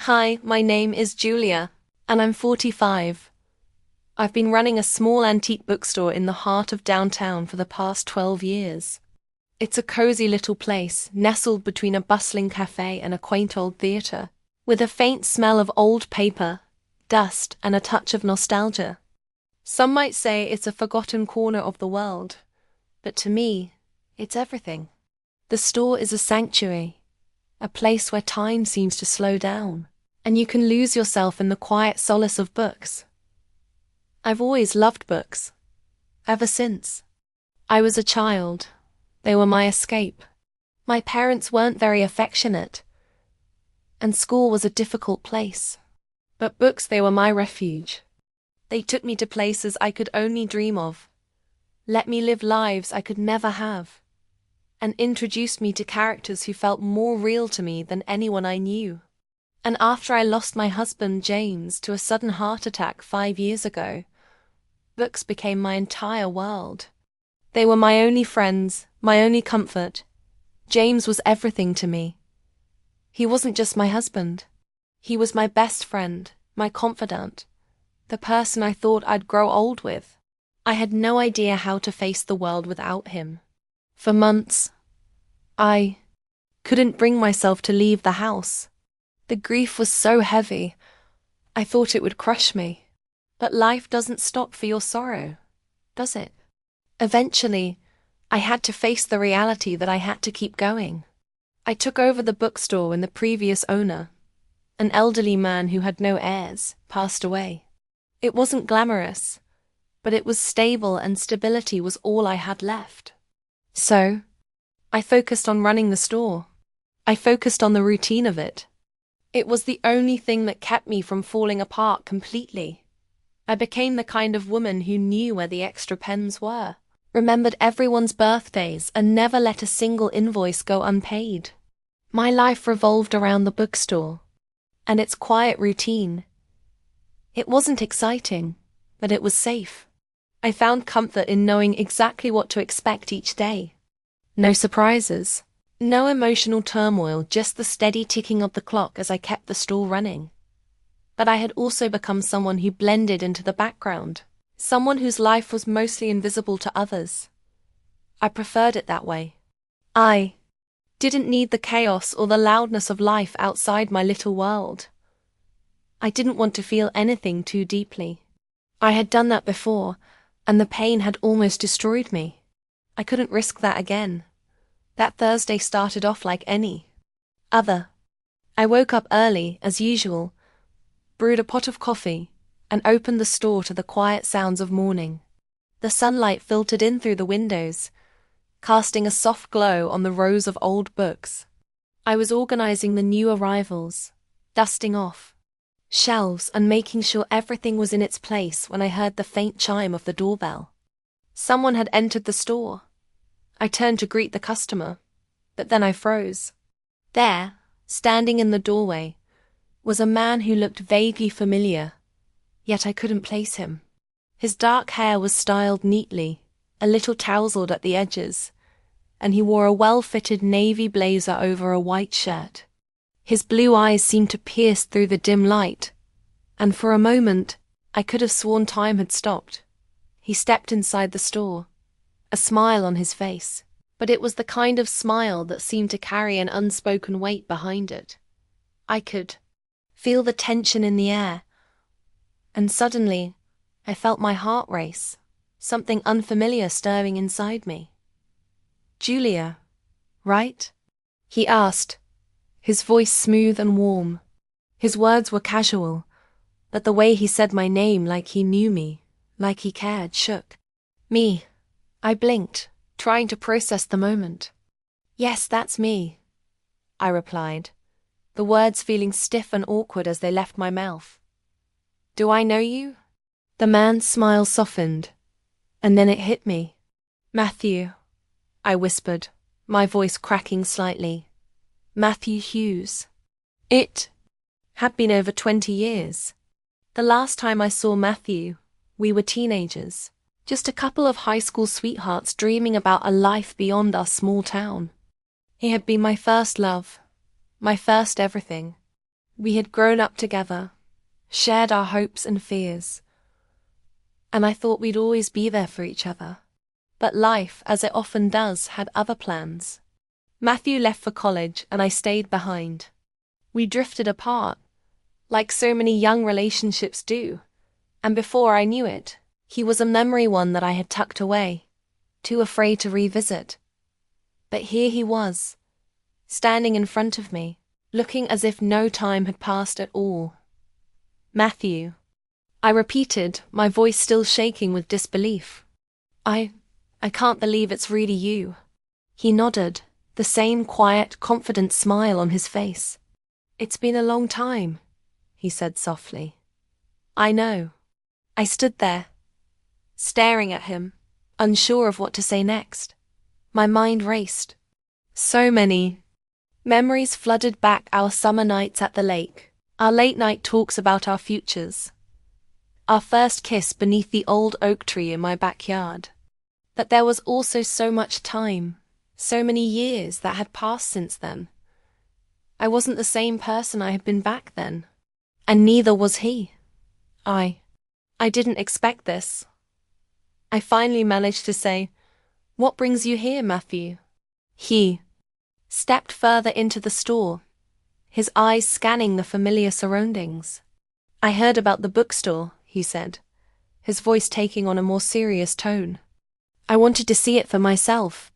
Hi, my name is Julia, and I'm 45. I've been running a small antique bookstore in the heart of downtown for the past 12 years. It's a cozy little place, nestled between a bustling cafe and a quaint old theatre, with a faint smell of old paper, dust, and a touch of nostalgia. Some might say it's a forgotten corner of the world, but to me, it's everything. The store is a sanctuary, a place where time seems to slow down, and you can lose yourself in the quiet solace of books. I've always loved books, ever since I was a child. They were my escape. My parents weren't very affectionate, and school was a difficult place. But books, they were my refuge. They took me to places I could only dream of, let me live lives I could never have, and introduced me to characters who felt more real to me than anyone I knew. And after I lost my husband, James, to a sudden heart attack 5 years ago, books became my entire world. They were my only friends, my only comfort. James was everything to me. He wasn't just my husband. He was my best friend, my confidant, the person I thought I'd grow old with. I had no idea how to face the world without him. For months, I couldn't bring myself to leave the house. The grief was so heavy, I thought it would crush me. But life doesn't stop for your sorrow, does it? Eventually, I had to face the reality that I had to keep going. I took over the bookstore when the previous owner, an elderly man who had no heirs, passed away. It wasn't glamorous, but it was stable, and stability was all I had left. So, I focused on running the store. I focused on the routine of it. It was the only thing that kept me from falling apart completely. I became the kind of woman who knew where the extra pens were, remembered everyone's birthdays, and never let a single invoice go unpaid. My life revolved around the bookstore and its quiet routine. It wasn't exciting, but it was safe. I found comfort in knowing exactly what to expect each day. No surprises, no emotional turmoil, just the steady ticking of the clock as I kept the store running. But I had also become someone who blended into the background, someone whose life was mostly invisible to others. I preferred it that way. I didn't need the chaos or the loudness of life outside my little world. I didn't want to feel anything too deeply. I had done that before, and the pain had almost destroyed me. I couldn't risk that again. That Thursday started off like any other. I woke up early, as usual, brewed a pot of coffee, and opened the store to the quiet sounds of morning. The sunlight filtered in through the windows, casting a soft glow on the rows of old books. I was organizing the new arrivals, dusting off shelves and making sure everything was in its place when I heard the faint chime of the doorbell. Someone had entered the store. I turned to greet the customer, but then I froze. There, standing in the doorway, was a man who looked vaguely familiar, yet I couldn't place him. His dark hair was styled neatly, a little tousled at the edges, and he wore a well-fitted navy blazer over a white shirt. His blue eyes seemed to pierce through the dim light, and for a moment, I could have sworn time had stopped. He stepped inside the store, a smile on his face, but it was the kind of smile that seemed to carry an unspoken weight behind it. I could feel the tension in the air, and suddenly, I felt my heart race, something unfamiliar stirring inside me. "Julia, right?" he asked, his voice smooth and warm. His words were casual, but the way he said my name, like he knew me, like he cared, shook me. I blinked, trying to process the moment. "Yes, that's me," I replied, the words feeling stiff and awkward as they left my mouth. "Do I know you?" The man's smile softened, and then it hit me. "Matthew," I whispered, my voice cracking slightly. "Matthew Hughes." It had been over 20 years. The last time I saw Matthew, we were teenagers, just a couple of high school sweethearts dreaming about a life beyond our small town. He had been my first love, my first everything. We had grown up together, shared our hopes and fears, and I thought we'd always be there for each other. But life, as it often does, had other plans. Matthew left for college and I stayed behind. We drifted apart, like so many young relationships do, and before I knew it, he was a memory one that I had tucked away, too afraid to revisit. But here he was, standing in front of me, looking as if no time had passed at all. Matthew, I repeated, my voice still shaking with disbelief. I can't believe it's really you. He nodded, the same quiet, confident smile on his face. It's been a long time, he said softly. I know. I stood there, staring at him, unsure of what to say next. My mind raced. So many memories flooded back, our summer nights at the lake, our late-night talks about our futures, our first kiss beneath the old oak tree in my backyard. But there was also so much time, so many years that had passed since then. I wasn't the same person I had been back then, and neither was he. I didn't expect this. I finally managed to say, "What brings you here, Matthew?" He stepped further into the store, his eyes scanning the familiar surroundings. "I heard about the bookstore," he said, his voice taking on a more serious tone. "I wanted to see it for myself.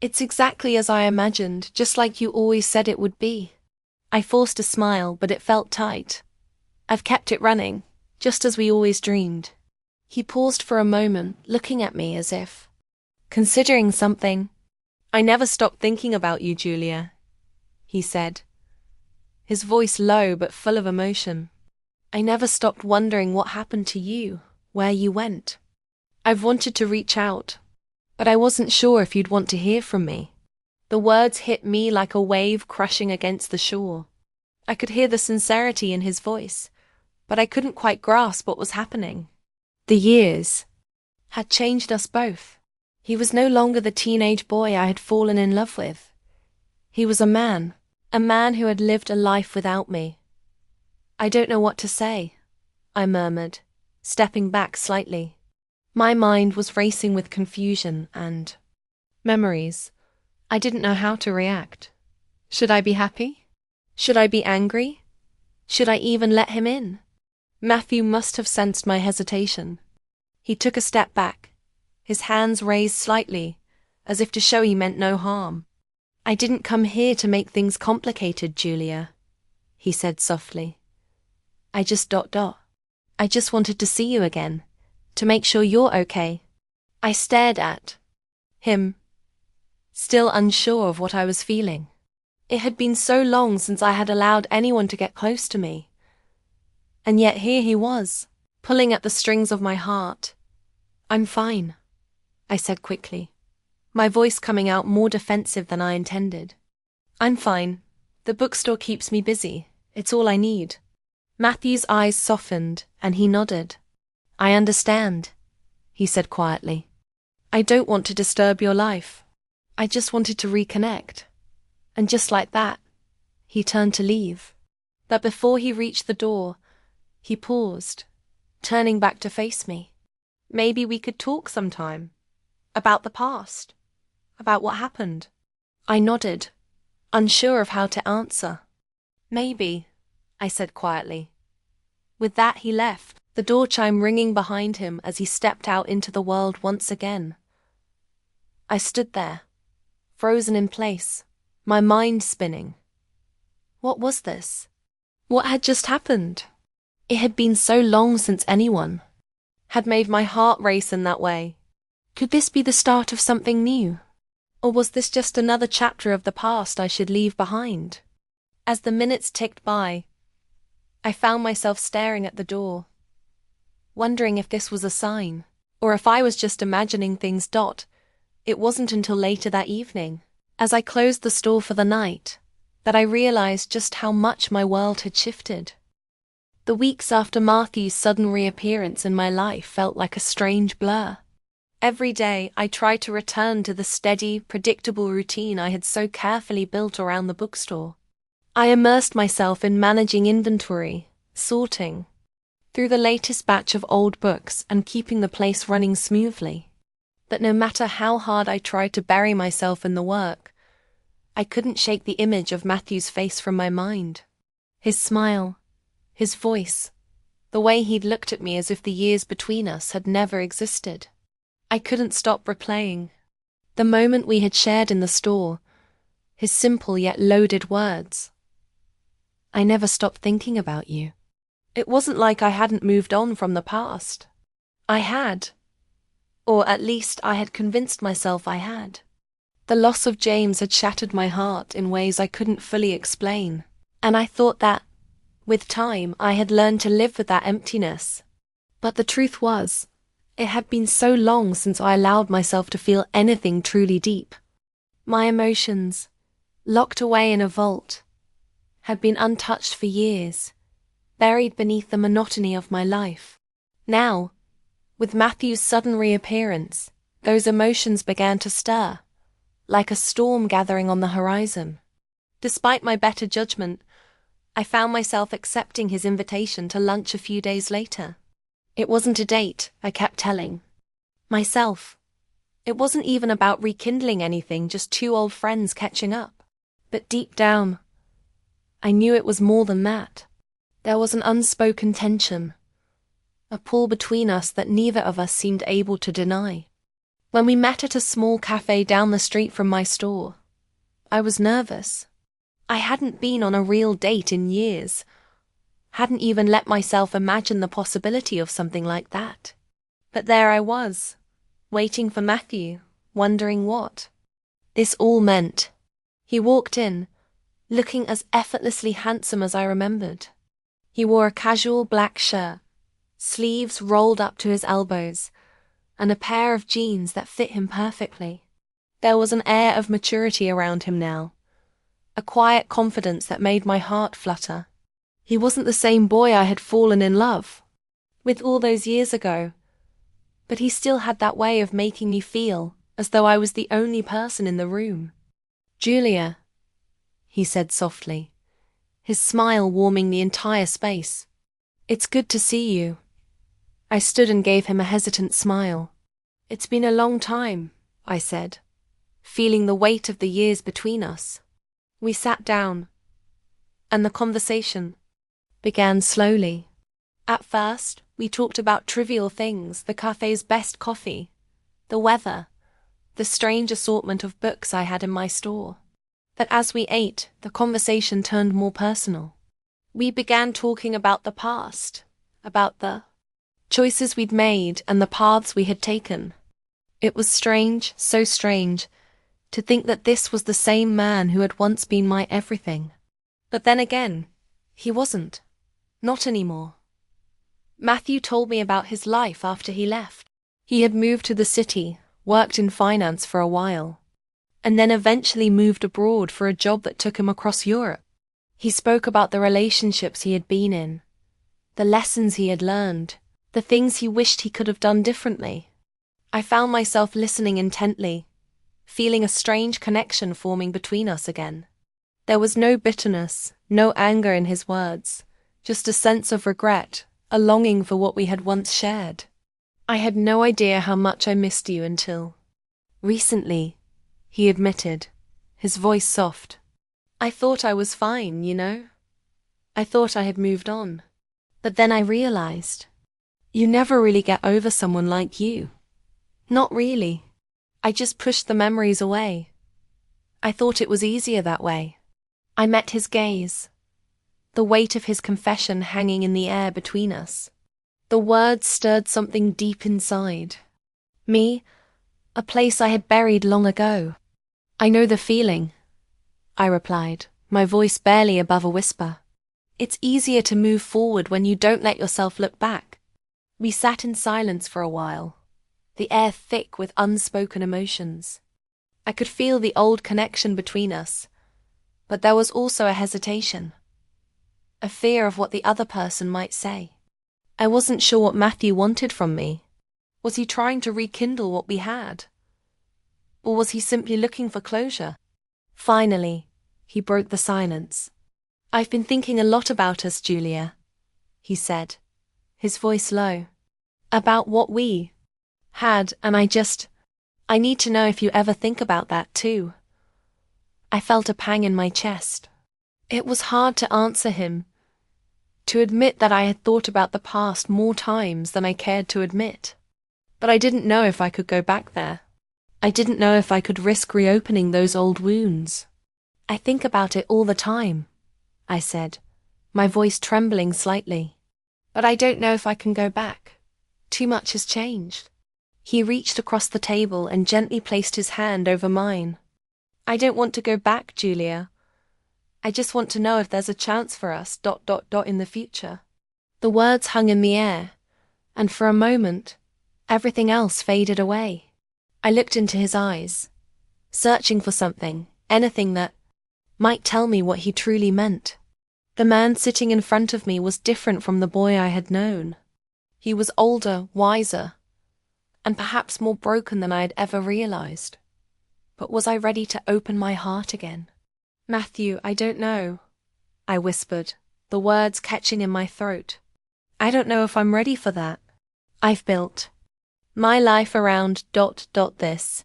It's exactly as I imagined, just like you always said it would be." I forced a smile, but it felt tight. "I've kept it running, just as we always dreamed." He paused for a moment, looking at me as if considering something. "I never stopped thinking about you, Julia," he said, his voice low but full of emotion. "I never stopped wondering what happened to you, where you went. I've wanted to reach out, but I wasn't sure if you'd want to hear from me." The words hit me like a wave crushing against the shore. I could hear the sincerity in his voice, but I couldn't quite grasp what was happening. The years had changed us both. He was no longer the teenage boy I had fallen in love with. He was a man who had lived a life without me. "I don't know what to say," I murmured, stepping back slightly. My mind was racing with confusion and memories. I didn't know how to react. Should I be happy? Should I be angry? Should I even let him in? Matthew must have sensed my hesitation. He took a step back, his hands raised slightly, as if to show he meant no harm. "I didn't come here to make things complicated, Julia," he said softly. I just wanted to see you again, to make sure you're okay." I stared at him, still unsure of what I was feeling. It had been so long since I had allowed anyone to get close to me. And yet here he was, pulling at the strings of my heart. "I'm fine," I said quickly, my voice coming out more defensive than I intended. "I'm fine. The bookstore keeps me busy. It's all I need." Matthew's eyes softened, and he nodded. "I understand," he said quietly. "I don't want to disturb your life. I just wanted to reconnect." And just like that, he turned to leave. But before he reached the door, he paused, turning back to face me. "Maybe we could talk sometime. About the past. About what happened." I nodded, unsure of how to answer. "Maybe," I said quietly. With that he left, the door chime ringing behind him as he stepped out into the world once again. I stood there, frozen in place, my mind spinning. What was this? What had just happened? It had been so long since anyone had made my heart race in that way. Could this be the start of something new? Or was this just another chapter of the past I should leave behind? As the minutes ticked by, I found myself staring at the door, wondering if this was a sign, or if I was just imagining things. It wasn't until later that evening, as I closed the store for the night, that I realized just how much my world had shifted. The weeks after Matthew's sudden reappearance in my life felt like a strange blur. Every day I tried to return to the steady, predictable routine I had so carefully built around the bookstore. I immersed myself in managing inventory, sorting through the latest batch of old books and keeping the place running smoothly. But no matter how hard I tried to bury myself in the work, I couldn't shake the image of Matthew's face from my mind. His smile, his voice, the way he'd looked at me as if the years between us had never existed. I couldn't stop replaying the moment we had shared in the store, his simple yet loaded words. I never stopped thinking about you. It wasn't like I hadn't moved on from the past. I had. Or at least I had convinced myself I had. The loss of James had shattered my heart in ways I couldn't fully explain, and I thought that, with time, I had learned to live with that emptiness. But the truth was, it had been so long since I allowed myself to feel anything truly deep. My emotions, locked away in a vault, had been untouched for years, buried beneath the monotony of my life. Now, with Matthew's sudden reappearance, those emotions began to stir, like a storm gathering on the horizon. Despite my better judgment, I found myself accepting his invitation to lunch a few days later. It wasn't a date, I kept telling myself. It wasn't even about rekindling anything, just two old friends catching up. But deep down, I knew it was more than that. There was an unspoken tension, a pull between us that neither of us seemed able to deny. When we met at a small cafe down the street from my store, I was nervous. I hadn't been on a real date in years, hadn't even let myself imagine the possibility of something like that. But there I was, waiting for Matthew, wondering what this all meant. He walked in, looking as effortlessly handsome as I remembered. He wore a casual black shirt, sleeves rolled up to his elbows, and a pair of jeans that fit him perfectly. There was an air of maturity around him now, a quiet confidence that made my heart flutter. He wasn't the same boy I had fallen in love with all those years ago, but he still had that way of making me feel as though I was the only person in the room. "Julia," he said softly, his smile warming the entire space. "It's good to see you." I stood and gave him a hesitant smile. "It's been a long time," I said, feeling the weight of the years between us. We sat down, and the conversation began slowly. At first, we talked about trivial things, the cafe's best coffee, the weather, the strange assortment of books I had in my store. But as we ate, the conversation turned more personal. We began talking about the past, about the choices we'd made and the paths we had taken. It was strange, so strange, to think that this was the same man who had once been my everything. But then again, he wasn't. Not anymore. Matthew told me about his life after he left. He had moved to the city, worked in finance for a while, and then eventually moved abroad for a job that took him across Europe. He spoke about the relationships he had been in, the lessons he had learned, the things he wished he could have done differently. I found myself listening intently, feeling a strange connection forming between us again. There was no bitterness, no anger in his words, just a sense of regret, a longing for what we had once shared. "I had no idea how much I missed you until recently," he admitted, his voice soft. "I thought I was fine, you know? I thought I had moved on. But then I realized, you never really get over someone like you. Not really. I just pushed the memories away. I thought it was easier that way." I met his gaze, the weight of his confession hanging in the air between us. The words stirred something deep inside me, a place I had buried long ago. "I know the feeling," I replied, my voice barely above a whisper. "It's easier to move forward when you don't let yourself look back." We sat in silence for a while, the air thick with unspoken emotions. I could feel the old connection between us, but there was also a hesitation, a fear of what the other person might say. I wasn't sure what Matthew wanted from me. Was he trying to rekindle what we had? Or was he simply looking for closure? Finally, he broke the silence. I've been thinking a lot about us, Julia, he said, his voice low. About what we had, and I need to know if you ever think about that too. I felt a pang in my chest. It was hard to answer him, to admit that I had thought about the past more times than I cared to admit. But I didn't know if I could go back there. I didn't know if I could risk reopening those old wounds. I think about it all the time, I said, my voice trembling slightly. But I don't know if I can go back. Too much has changed. He reached across the table and gently placed his hand over mine. I don't want to go back, Julia. I just want to know if there's a chance for us ... in the future. The words hung in the air, and for a moment, everything else faded away. I looked into his eyes, searching for something, anything that might tell me what he truly meant. The man sitting in front of me was different from the boy I had known. He was older, wiser, and perhaps more broken than I had ever realized. But was I ready to open my heart again? Matthew, I don't know, I whispered, the words catching in my throat. I don't know if I'm ready for that. I've built my life around ... this.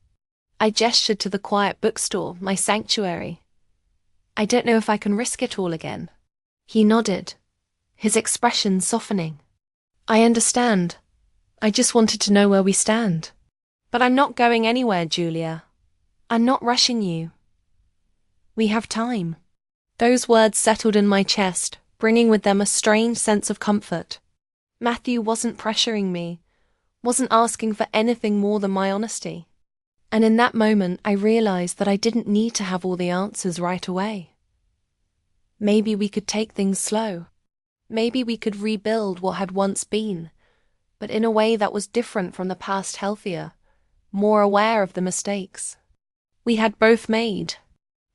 I gestured to the quiet bookstore, my sanctuary. I don't know if I can risk it all again. He nodded, his expression softening. I understand. I just wanted to know where we stand. But I'm not going anywhere, Julia. I'm not rushing you. We have time. Those words settled in my chest, bringing with them a strange sense of comfort. Matthew wasn't pressuring me, wasn't asking for anything more than my honesty. And in that moment, I realized that I didn't need to have all the answers right away. Maybe we could take things slow. Maybe we could rebuild what had once been, but in a way that was different from the past, healthier, more aware of the mistakes we had both made.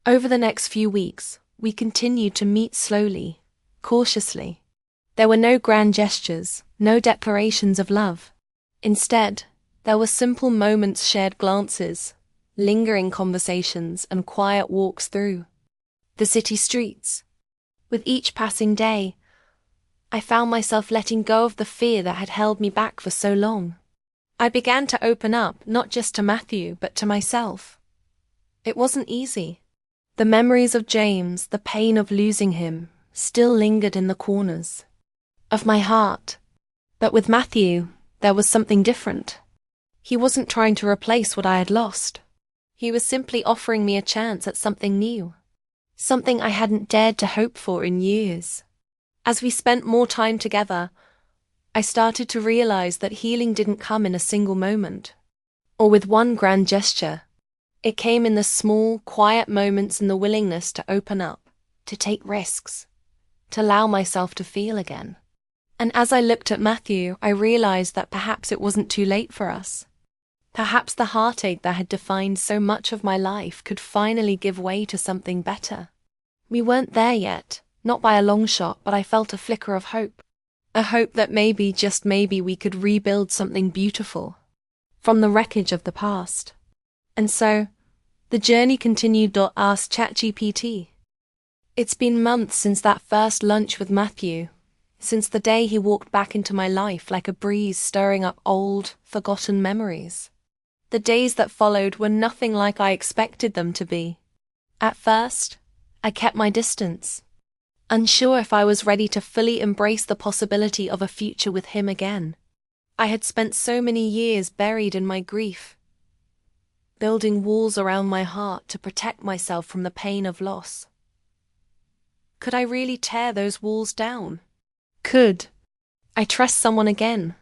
Over the next few weeks, we continued to meet slowly, cautiously. There were no grand gestures, no declarations of love. Instead, there were simple moments, shared glances, lingering conversations, and quiet walks through the city streets. With each passing day, I found myself letting go of the fear that had held me back for so long. I began to open up, not just to Matthew, but to myself. It wasn't easy. The memories of James, the pain of losing him, still lingered in the corners of my heart. But with Matthew, there was something different. He wasn't trying to replace what I had lost. He was simply offering me a chance at something new, something I hadn't dared to hope for in years. As we spent more time together, I started to realize that healing didn't come in a single moment, or with one grand gesture. It came in the small, quiet moments, and the willingness to open up, to take risks, to allow myself to feel again. And as I looked at Matthew, I realized that perhaps it wasn't too late for us. Perhaps the heartache that had defined so much of my life could finally give way to something better. We weren't there yet, not by a long shot, but I felt a flicker of hope. A hope that maybe, just maybe, we could rebuild something beautiful from the wreckage of the past. And so, the journey continued. Asked ChatGPT. It's been months since that first lunch with Matthew, since the day he walked back into my life like a breeze stirring up old, forgotten memories. The days that followed were nothing like I expected them to be. At first, I kept my distance, unsure if I was ready to fully embrace the possibility of a future with him again. I had spent so many years buried in my grief, building walls around my heart to protect myself from the pain of loss. Could I really tear those walls down? Could I trust someone again?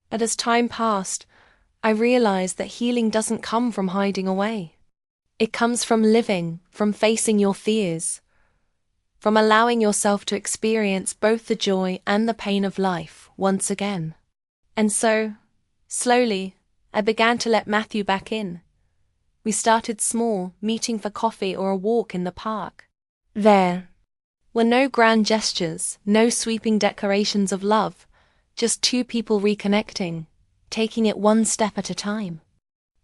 But as time passed, I realized that healing doesn't come from hiding away. It comes from living, from facing your fears, from allowing yourself to experience both the joy and the pain of life once again. And so, slowly, I began to let Matthew back in. We started small, meeting for coffee or a walk in the park. There were no grand gestures, no sweeping declarations of love, just two people reconnecting, taking it one step at a time.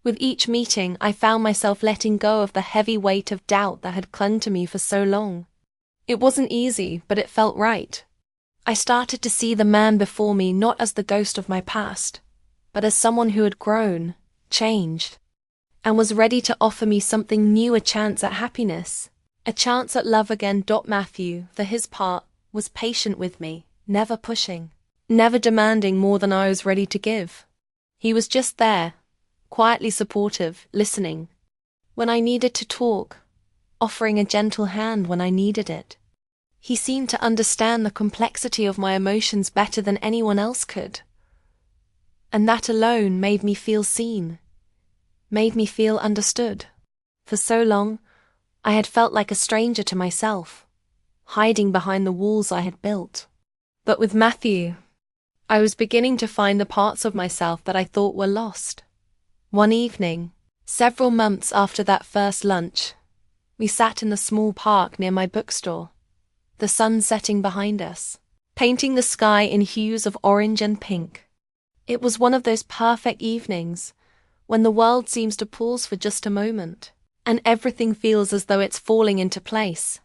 With each meeting, I found myself letting go of the heavy weight of doubt that had clung to me for so long. It wasn't easy, but it felt right. I started to see the man before me not as the ghost of my past, but as someone who had grown, changed, and was ready to offer me something new, a chance at happiness, a chance at love again. Matthew, for his part, was patient with me, never pushing, never demanding more than I was ready to give. He was just there, quietly supportive, listening when I needed to talk, offering a gentle hand when I needed it. He seemed to understand the complexity of my emotions better than anyone else could. And that alone made me feel seen, made me feel understood. For so long, I had felt like a stranger to myself, hiding behind the walls I had built. But with Matthew, I was beginning to find the parts of myself that I thought were lost. One evening, several months after that first lunch, we sat in the small park near my bookstore, the sun setting behind us, painting the sky in hues of orange and pink. It was one of those perfect evenings when the world seems to pause for just a moment, and everything feels as though it's falling into place.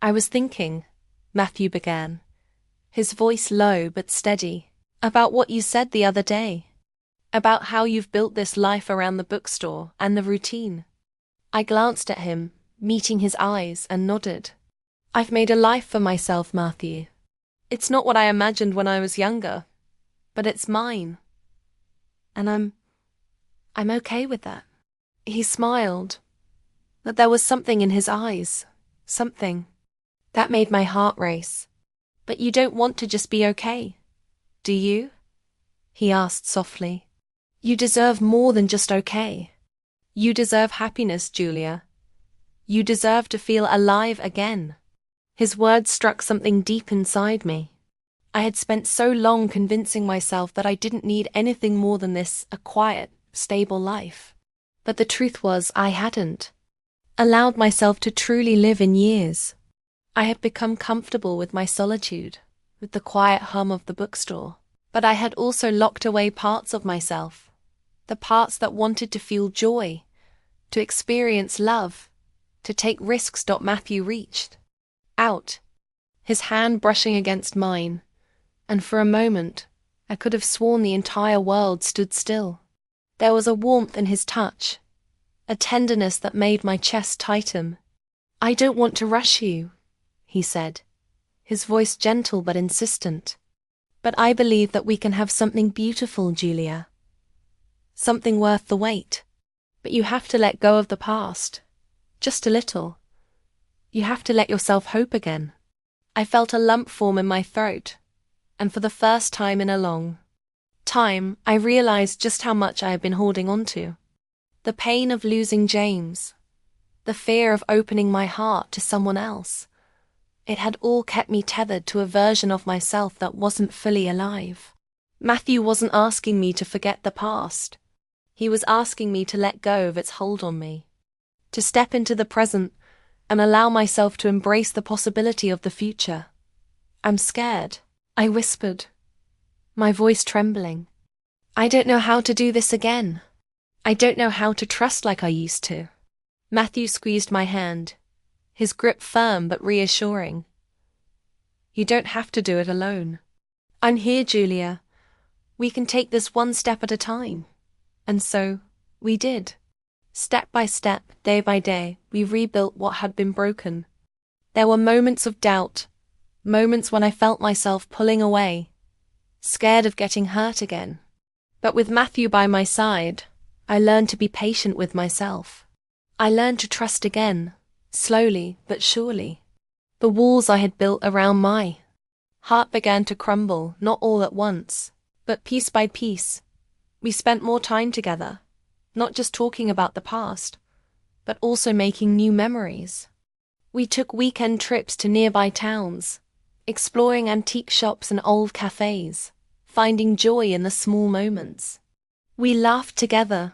I was thinking, Matthew began, his voice low but steady, about what you said the other day, about how you've built this life around the bookstore and the routine. I glanced at him, meeting his eyes, and nodded. I've made a life for myself, Matthew. It's not what I imagined when I was younger, but it's mine. And I'm okay with that. He smiled, but there was something in his eyes, something that made my heart race. But you don't want to just be okay, do you? He asked softly. You deserve more than just okay. You deserve happiness, Julia. You deserve to feel alive again. His words struck something deep inside me. I had spent so long convincing myself that I didn't need anything more than this, a quiet, stable life. But the truth was, I hadn't allowed myself to truly live in years. I had become comfortable with my solitude, with the quiet hum of the bookstore. But I had also locked away parts of myself, the parts that wanted to feel joy, to experience love, to take risks. Matthew reached out, his hand brushing against mine, and for a moment, I could have sworn the entire world stood still. There was a warmth in his touch, a tenderness that made my chest tighten. I don't want to rush you, he said, his voice gentle but insistent. But I believe that we can have something beautiful, Julia. Something worth the wait. But you have to let go of the past. Just a little. You have to let yourself hope again. I felt a lump form in my throat, and for the first time in a long time, I realized just how much I had been holding on to. The pain of losing James, the fear of opening my heart to someone else. It had all kept me tethered to a version of myself that wasn't fully alive. Matthew wasn't asking me to forget the past. He was asking me to let go of its hold on me, to step into the present and allow myself to embrace the possibility of the future. I'm scared, I whispered, my voice trembling. I don't know how to do this again. I don't know how to trust like I used to. Matthew squeezed my hand, his grip firm but reassuring. You don't have to do it alone. I'm here, Julia. We can take this one step at a time. And so, we did. Step by step, day by day, we rebuilt what had been broken. There were moments of doubt, moments when I felt myself pulling away, scared of getting hurt again. But with Matthew by my side, I learned to be patient with myself. I learned to trust again, slowly but surely. The walls I had built around my heart began to crumble, not all at once, but piece by piece. We spent more time together, not just talking about the past, but also making new memories. We took weekend trips to nearby towns, exploring antique shops and old cafes, finding joy in the small moments. We laughed together.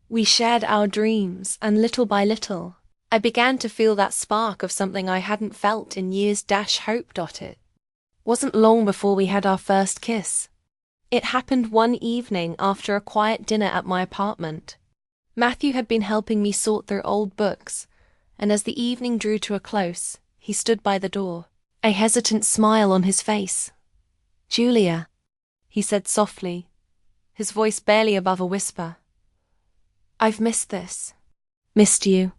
We shared our dreams, and little by little, I began to feel that spark of something I hadn't felt in years. Hope. It wasn't long before we had our first kiss. It happened one evening after a quiet dinner at my apartment. Matthew had been helping me sort through old books, and as the evening drew to a close, he stood by the door, a hesitant smile on his face. "Julia," he said softly, his voice barely above a whisper. "I've missed this." "Missed you?"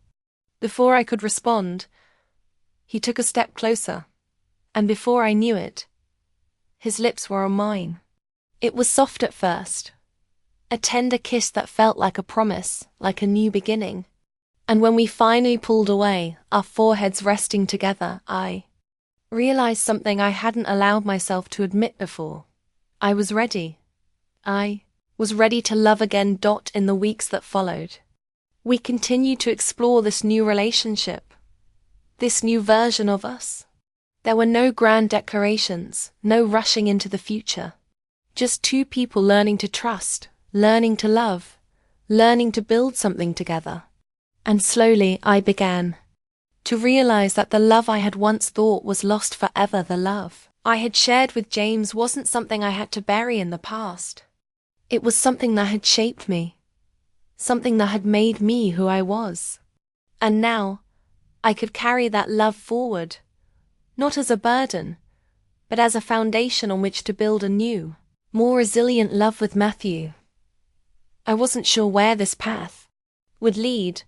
Before I could respond, he took a step closer, and before I knew it, his lips were on mine. It was soft at first, a tender kiss that felt like a promise, like a new beginning. And when we finally pulled away, our foreheads resting together, I realized something I hadn't allowed myself to admit before. I was ready. I was ready to love again. In the weeks that followed, we continued to explore this new relationship, this new version of us. There were no grand declarations, no rushing into the future. Just two people learning to trust, learning to love, learning to build something together. And slowly I began to realize that the love I had once thought was lost forever, the love I had shared with James, wasn't something I had to bury in the past. It was something that had shaped me, something that had made me who I was. And now I could carry that love forward, not as a burden, but as a foundation on which to build a new, more resilient love with Matthew. I wasn't sure where this path would lead,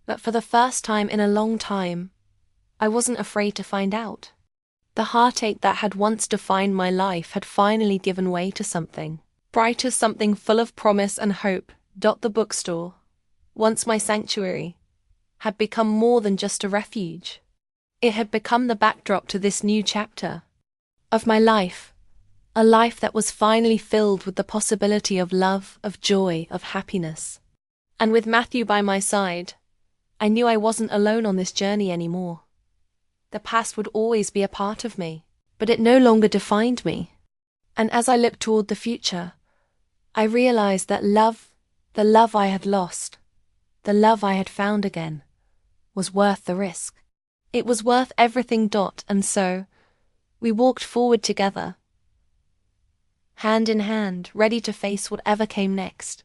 but for the first time in a long time, I wasn't afraid to find out. The heartache that had once defined my life had finally given way to something brighter, something full of promise and hope. The bookstore, once my sanctuary, had become more than just a refuge. It had become the backdrop to this new chapter of my life, a life that was finally filled with the possibility of love, of joy, of happiness. And with Matthew by my side, I knew I wasn't alone on this journey anymore. The past would always be a part of me, but it no longer defined me. And as I looked toward the future, I realized that love, the love I had lost, the love I had found again, was worth the risk. It was worth everything. And so, we walked forward together, hand in hand, ready to face whatever came next.